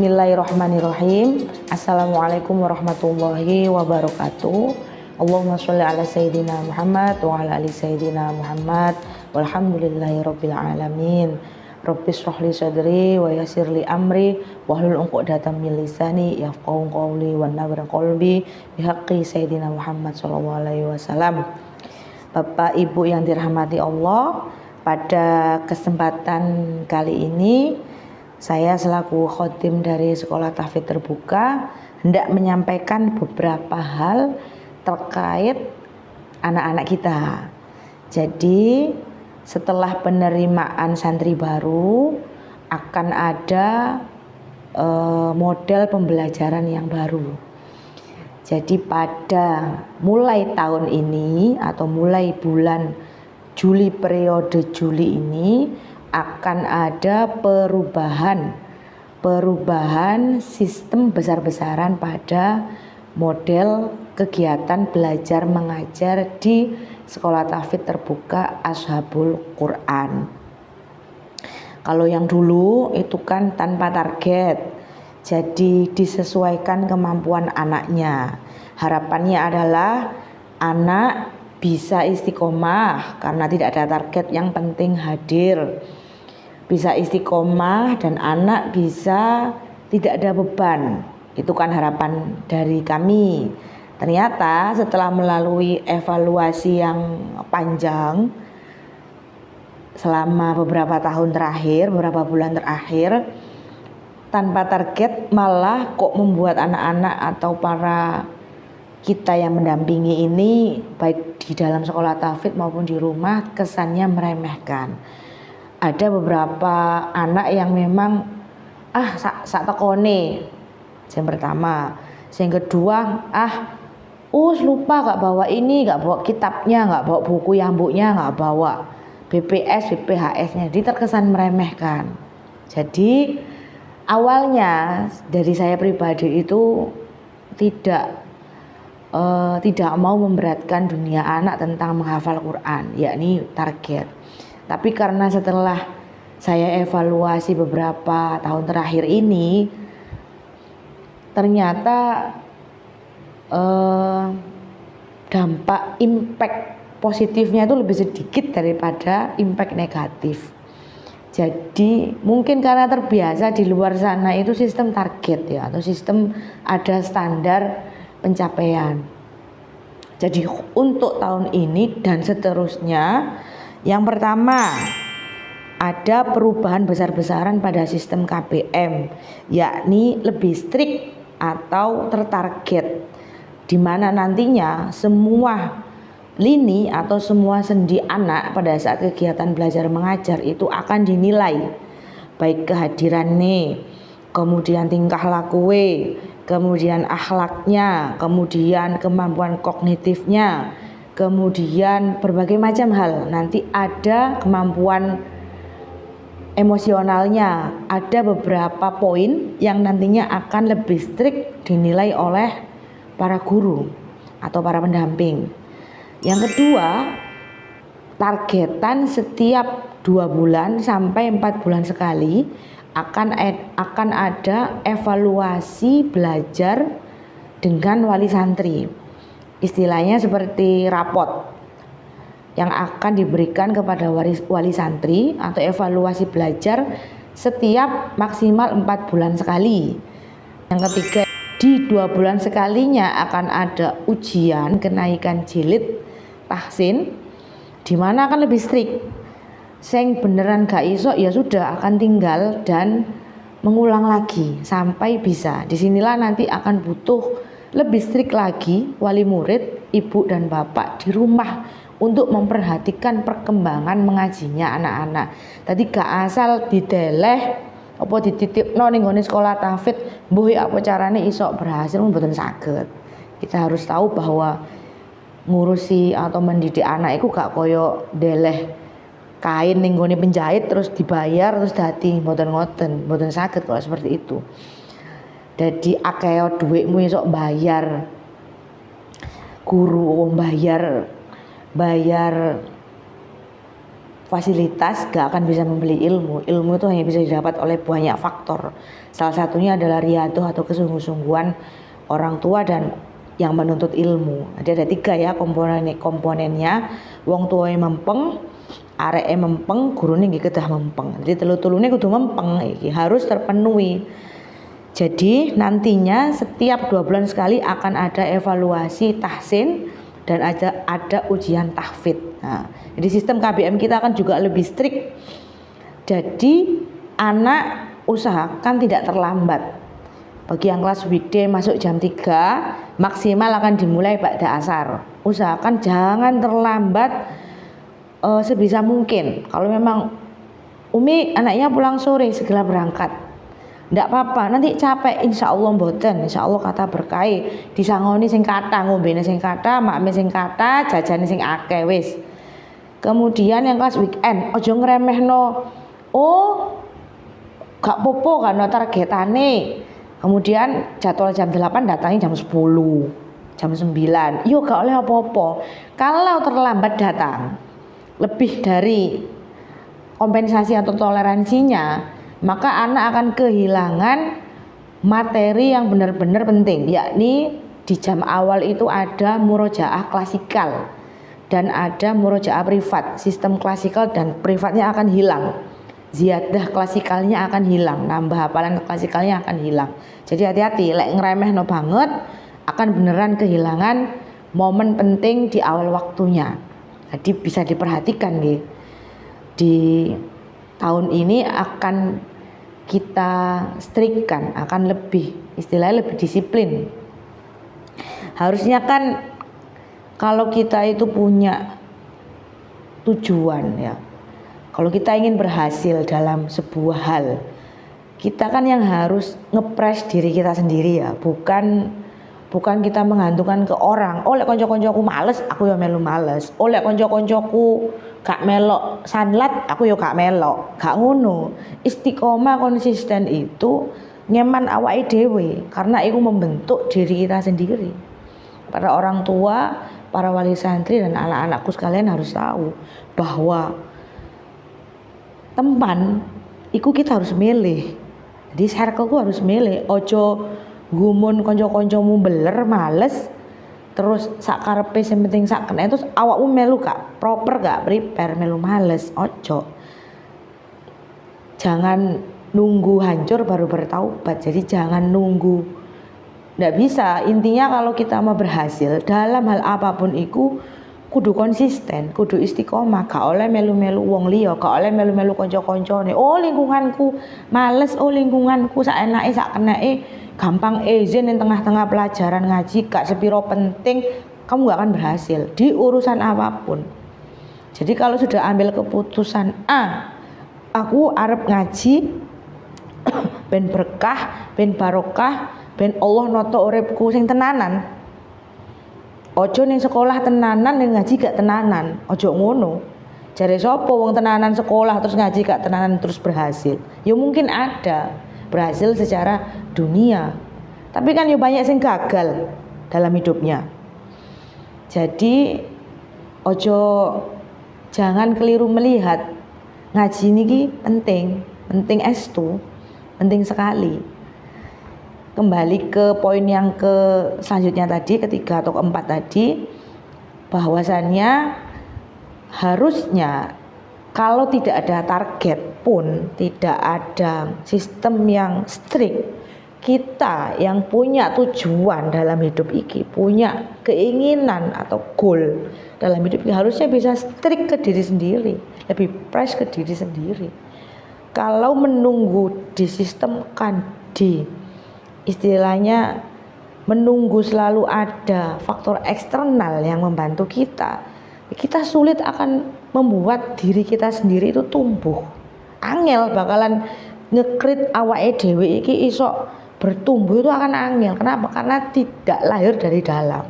Bismillahirrahmanirrahim. Assalamualaikum warahmatullahi wabarakatuh. Allahumma sholli ala sayyidina Muhammad wa ala ali sayyidina Muhammad walhamdulillahirabbil alamin. Rabbis shrah li sadri wa yassir li amri wahlul 'uqdatam min lisani yafqahu qawli wa nawwir qalbi bihaqqi sayyidina Muhammad sallallahu alaihi wasallam. Bapak Ibu yang dirahmati Allah, pada kesempatan kali ini saya selaku khotim dari Sekolah Tahfidz Terbuka hendak menyampaikan beberapa hal terkait anak-anak kita. Jadi setelah penerimaan santri baru akan ada model pembelajaran yang baru. Jadi pada mulai tahun ini atau mulai bulan Juli, periode Juli ini akan ada perubahan sistem besar-besaran pada model kegiatan belajar mengajar di Sekolah Tahfidz Terbuka Ashabul Quran. Kalau yang dulu itu kan tanpa target, jadi disesuaikan kemampuan anaknya. Harapannya adalah anak bisa istiqomah karena tidak ada target, yang penting hadir. Bisa istiqomah dan anak bisa tidak ada beban. Itu kan harapan dari kami. Ternyata setelah melalui evaluasi yang panjang selama beberapa tahun terakhir, beberapa bulan terakhir, tanpa target malah kok membuat anak-anak atau para kita yang mendampingi ini baik di dalam sekolah tahfidz maupun di rumah kesannya meremehkan. Ada beberapa anak yang memang sak tekone. Yang pertama, yang kedua, lupa gak bawa ini, gak bawa kitabnya, gak bawa buku yambuknya, gak bawa BPS, BPHS-nya. Jadi terkesan meremehkan. Jadi awalnya dari saya pribadi itu tidak mau memberatkan dunia anak tentang menghafal Quran, yakni target. Tapi karena setelah saya evaluasi beberapa tahun terakhir ini, ternyata dampak impact positifnya itu lebih sedikit daripada impact negatif. Jadi mungkin karena terbiasa di luar sana itu sistem target ya, atau sistem ada standar pencapaian. Jadi untuk tahun ini dan seterusnya, yang pertama ada perubahan besar-besaran pada sistem KBM, yakni lebih strict atau tertarget, di mana nantinya semua lini atau semua sendi anak pada saat kegiatan belajar mengajar itu akan dinilai, baik kehadirannya, kemudian tingkah lakunya, kemudian akhlaknya, kemudian kemampuan kognitifnya, kemudian berbagai macam hal. Nanti ada kemampuan emosionalnya, ada beberapa poin yang nantinya akan lebih strict dinilai oleh para guru atau para pendamping. Yang kedua, targetan setiap 2 bulan sampai 4 bulan sekali akan ada evaluasi belajar dengan wali santri. Istilahnya seperti rapot yang akan diberikan kepada wali santri atau evaluasi belajar setiap maksimal 4 bulan sekali. Yang ketiga, di 2 bulan sekalinya akan ada ujian kenaikan jilid tahsin, di mana akan lebih strict. Sing beneran gak iso ya sudah akan tinggal dan mengulang lagi sampai bisa. Disinilah nanti akan butuh lebih strict lagi wali murid, ibu dan bapak di rumah untuk memperhatikan perkembangan mengajinya anak-anak. Tadi gak asal dideleh apa dititipno ning nggone sekolah tahfidz, mbuh apa carane iso berhasil, mboten saged. Kita harus tahu bahwa ngurusi atau mendidik anak itu gak koyo deleh kain ning gone penjahit terus dibayar terus dadi, mboten saged kalau seperti itu. Jadi akeh dhuwitmu iso bayar guru, bayar fasilitas, gak akan bisa membeli ilmu. Ilmu itu hanya bisa didapat oleh banyak faktor. Salah satunya adalah riyadhah atau kesungguh-sungguhan orang tua dan yang menuntut ilmu. Jadi ada 3 ya komponennya. Wong tuwae mempeng, areke mempeng, gurune nggih kedah mempeng. Jadi telu-telune kudu mempeng, iki harus terpenuhi. Jadi nantinya setiap 2 bulan sekali akan ada evaluasi tahsin dan ada ujian tahfidz. Nah, jadi sistem KBM kita akan juga lebih strict. Jadi anak usahakan tidak terlambat. Bagi yang kelas weekday masuk jam 3, maksimal akan dimulai ba'da asar. Usahakan jangan terlambat sebisa mungkin. Kalau memang Umi anaknya pulang sore, segera berangkat. Ndak apa-apa, nanti capek insya Allah mboten, insya Allah kata berkahi disangoni sing kata, ngombene sing kata, makme sing kata, jajane sing akeh wis. Kemudian yang kelas weekend ojo ngremehno, oh gak popo kan targetane. Kemudian jadwal jam 8 datangnya jam 10, jam 9, yo gak oleh apa-apa. Kalau terlambat datang lebih dari kompensasi atau toleransinya, maka anak akan kehilangan materi yang benar-benar penting, yakni di jam awal itu ada murojaah klasikal dan ada murojaah privat. Sistem klasikal dan privatnya akan hilang, ziyadah klasikalnya akan hilang, nambah hafalan klasikalnya akan hilang. Jadi hati-hati, lek ngeremehno banget akan beneran kehilangan momen penting di awal waktunya. Jadi bisa diperhatikan nih, di tahun ini akan kita strikkan, akan lebih istilahnya lebih disiplin. Harusnya kan kalau kita itu punya tujuan ya, kalau kita ingin berhasil dalam sebuah hal, kita kan yang harus ngepres diri kita sendiri ya, bukan kita menggantungkan ke orang. Oleh konco-koncoku males, aku ya melu males. Oleh konco-koncoku gak melok sanlat, aku ya gak melok. Gak ngono. Istiqomah konsisten itu nyaman awake dhewe, karena itu membentuk diri kita sendiri. Para orang tua, para wali santri dan anak-anakku sekalian harus tahu bahwa teman itu kita harus milih. Jadi circleku harus milih. Ojo gumun konco-koncomu beler males terus sak karepe sing penting sak kena terus awakmu melu gak proper, gak prepare, melu males. Ojo, jangan nunggu hancur baru bertaubat. Jadi jangan nunggu, ndak bisa. Intinya kalau kita mau berhasil dalam hal apapun itu kudu konsisten, kudu istiqomah. Gak oleh melu-melu wong liya, gak oleh melu-melu kanca-kancane. Oh lingkunganku males, oh lingkunganku sak enake sak kenake, gampang izin di tengah-tengah pelajaran ngaji gak sepiro penting, kamu gak akan berhasil di urusan apapun. Jadi kalau sudah ambil keputusan aku arep ngaji ben berkah, ben barokah, ben Allah noto uripku sing tenanan. Ojo ning sekolah tenanan, ning ngaji gak tenanan. Ojo ngono. Jare sapa wong tenanan sekolah terus ngaji gak tenanan terus berhasil? Ya mungkin ada berhasil secara dunia, tapi kan ya banyak yang gagal dalam hidupnya. Jadi ojo, jangan keliru melihat ngaji ini penting estu, penting sekali. Kembali ke poin yang selanjutnya tadi, ketiga atau keempat tadi, bahwasannya harusnya kalau tidak ada target pun, tidak ada sistem yang strict, kita yang punya tujuan dalam hidup ini, punya keinginan atau goal dalam hidup ini, harusnya bisa strict ke diri sendiri, lebih fresh ke diri sendiri. Kalau menunggu disistemkan, istilahnya menunggu selalu ada faktor eksternal yang membantu kita sulit akan membuat diri kita sendiri itu tumbuh. Angel bakalan ngekrit awake dhewe iki iso bertumbuh itu akan angel. Kenapa? Karena tidak lahir dari dalam.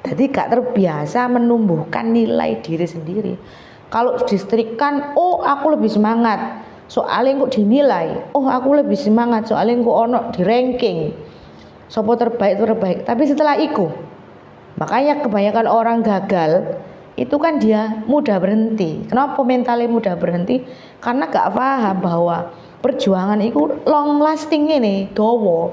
Jadi gak terbiasa menumbuhkan nilai diri sendiri. Kalau distrikkan, oh aku lebih semangat soalnya kok dinilai, oh aku lebih semangat soalnya kok ono di ranking sopo terbaik. Tapi setelah itu, makanya kebanyakan orang gagal itu kan dia mudah berhenti. Kenapa mentalnya mudah berhenti? Karena gak paham bahwa perjuangan itu long lasting ini, dowo.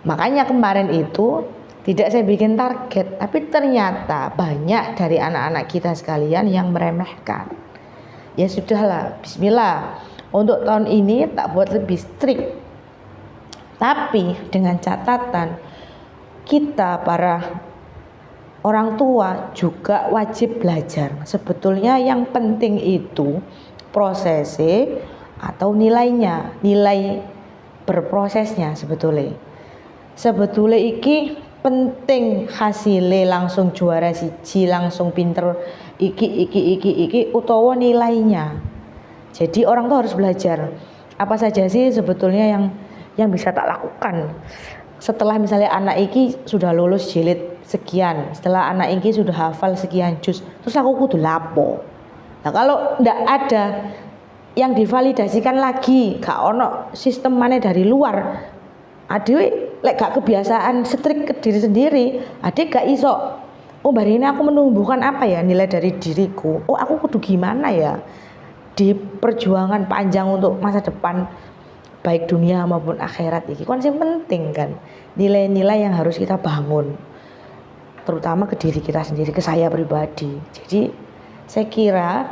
Makanya kemarin itu tidak saya bikin target, tapi ternyata banyak dari anak-anak kita sekalian yang meremehkan. Ya sudahlah, bismillah. Untuk tahun ini tak buat lebih strict. Tapi dengan catatan kita para orang tua juga wajib belajar. Sebetulnya yang penting itu prosesnya atau nilainya, nilai berprosesnya sebetulnya. Sebetulnya iki penting hasilnya langsung juara siji, langsung pinter iki utawa nilainya. Jadi orang tuh harus belajar apa saja sih sebetulnya yang bisa tak lakukan. Setelah misalnya anak iki sudah lulus jilid sekian, setelah anak iki sudah hafal sekian juz, terus aku kudu lapo. Nah kalau ndak ada yang divalidasikan lagi, gak ono sistem mana dari luar, adik lek gak kebiasaan strik ke diri sendiri, adik gak iso. Oh hari ini aku menumbuhkan apa ya nilai dari diriku. Oh aku kudu gimana ya di perjuangan panjang untuk masa depan baik dunia maupun akhirat ini kan yang penting kan, nilai-nilai yang harus kita bangun terutama ke diri kita sendiri, ke saya pribadi. Jadi saya kira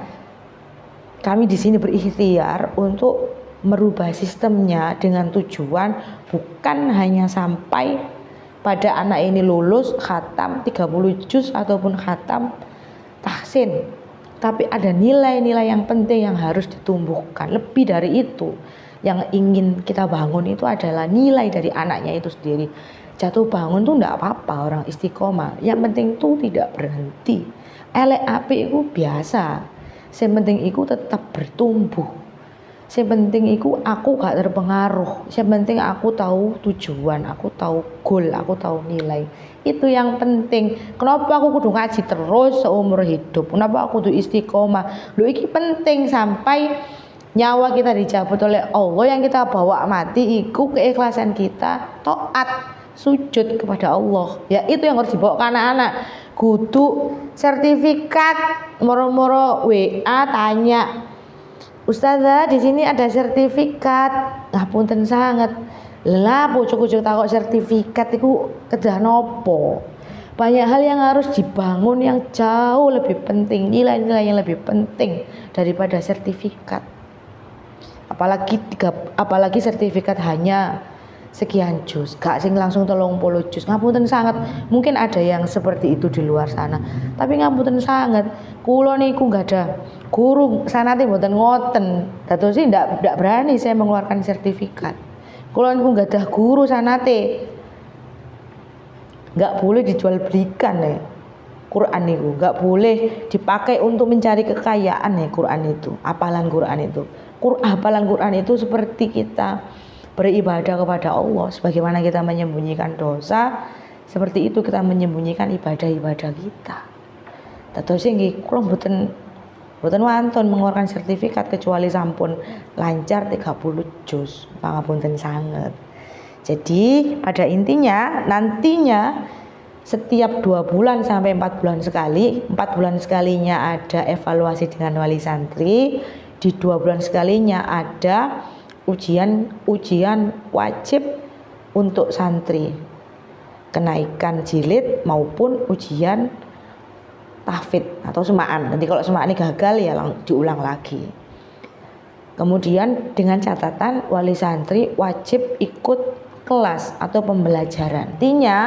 kami di sini berikhtiar untuk merubah sistemnya dengan tujuan bukan hanya sampai pada anak ini lulus khatam 30 juz ataupun khatam tahsin, tapi ada nilai-nilai yang penting yang harus ditumbuhkan. Lebih dari itu, yang ingin kita bangun itu adalah nilai dari anaknya itu sendiri. Jatuh bangun tuh enggak apa-apa orang istiqomah, yang penting tuh tidak berhenti. Elek api itu biasa, yang penting itu tetap bertumbuh. Yang penting itu aku gak terpengaruh, yang penting aku tahu tujuan, aku tahu goal, aku tahu nilai. Itu yang penting. Kenapa aku kudu ngaji terus seumur hidup? Kenapa aku kudu istiqomah? Loh iki penting sampai nyawa kita dicabut oleh Allah, yang kita bawa mati iku keikhlasan kita taat sujud kepada Allah. Ya itu yang harus dibawa ke anak-anak. Kudu sertifikat moro-moro WA tanya, Ustazah di sini ada sertifikat. Ngapunten sangat. Lah pucuk-pucuk takok sertifikat itu kedah nopo. Banyak hal yang harus dibangun yang jauh lebih penting, nilai-nilai yang lebih penting daripada sertifikat. Apalagi sertifikat hanya sekian juz, gak sing langsung 30 juz. Ngapunten sangat, mungkin ada yang seperti itu di luar sana, tapi ngapunten sangat, kula niku gak ada guru sanate mboten ngoten, dados sih ndak berani saya mengeluarkan sertifikat. Kula niku gak ada guru sanate, gak boleh dijual belikan ya Quran itu, gak boleh dipakai untuk mencari kekayaan ya Quran itu, hafalan Quran itu. Hafalan Quran itu seperti kita beribadah kepada Allah. Sebagaimana kita menyembunyikan dosa, seperti itu kita menyembunyikan ibadah-ibadah kita. Dados nggih kula mboten wonten mengeluarkan sertifikat kecuali sampun lancar 30 juz. Pangapunten sanget. Jadi pada intinya nantinya setiap 2 bulan sampai 4 bulan sekali, 4 bulan sekalinya ada evaluasi dengan wali santri, di 2 bulan sekalinya ada ujian wajib untuk santri, kenaikan jilid maupun ujian tahfidz atau semaan. Nanti kalau semaan ini gagal ya diulang lagi. Kemudian dengan catatan wali santri wajib ikut kelas atau pembelajaran. Artinya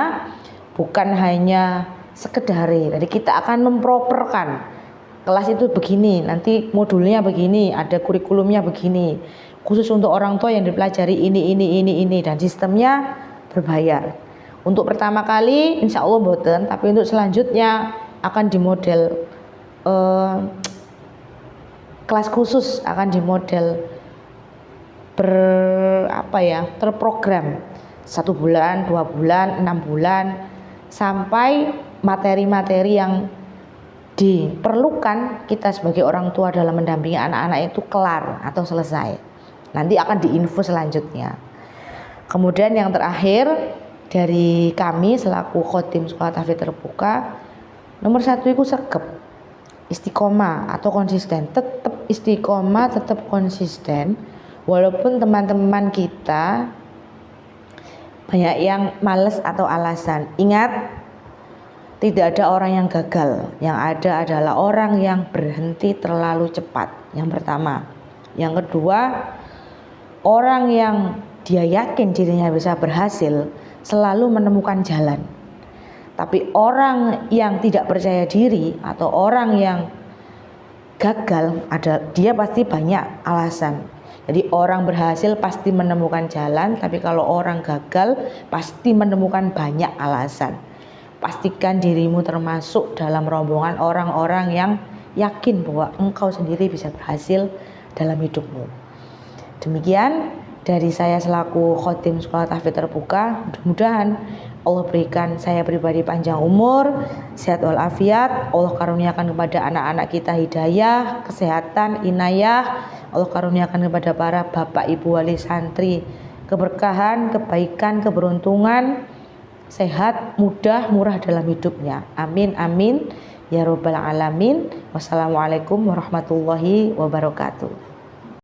bukan hanya sekedar, jadi kita akan memproperkan kelas itu begini, nanti modulnya begini, ada kurikulumnya begini, khusus untuk orang tua yang dipelajari ini dan sistemnya berbayar. Untuk pertama kali insya Allah boten, tapi untuk selanjutnya akan di model kelas khusus, akan di model terprogram 1 bulan, 2 bulan, 6 bulan, sampai materi-materi yang diperlukan kita sebagai orang tua dalam mendampingi anak-anak itu kelar atau selesai. Nanti akan diinfo selanjutnya. Kemudian yang terakhir dari kami selaku khotim sekolah tahfidz terbuka, nomor 1 itu sregep. istiqomah atau konsisten, tetap istiqomah, tetap konsisten, walaupun teman-teman kita banyak yang males atau alasan. Ingat, tidak ada orang yang gagal, yang ada adalah orang yang berhenti terlalu cepat. Yang pertama. Yang kedua, orang yang dia yakin dirinya bisa berhasil selalu menemukan jalan. Tapi orang yang tidak percaya diri atau orang yang gagal, dia pasti banyak alasan. Jadi orang berhasil pasti menemukan jalan, tapi kalau orang gagal pasti menemukan banyak alasan. Pastikan dirimu termasuk dalam rombongan orang-orang yang yakin bahwa engkau sendiri bisa berhasil dalam hidupmu. Demikian dari saya selaku khotim Sekolah Tahfidz Terbuka. Mudah-mudahan Allah berikan saya pribadi panjang umur, sehat walafiat. Allah karuniakan kepada anak-anak kita hidayah, kesehatan, inayah. Allah karuniakan kepada para bapak, ibu, wali, santri keberkahan, kebaikan, keberuntungan, sehat, mudah, murah dalam hidupnya. Amin, amin. Ya Rabbal Alamin. Wassalamualaikum warahmatullahi wabarakatuh.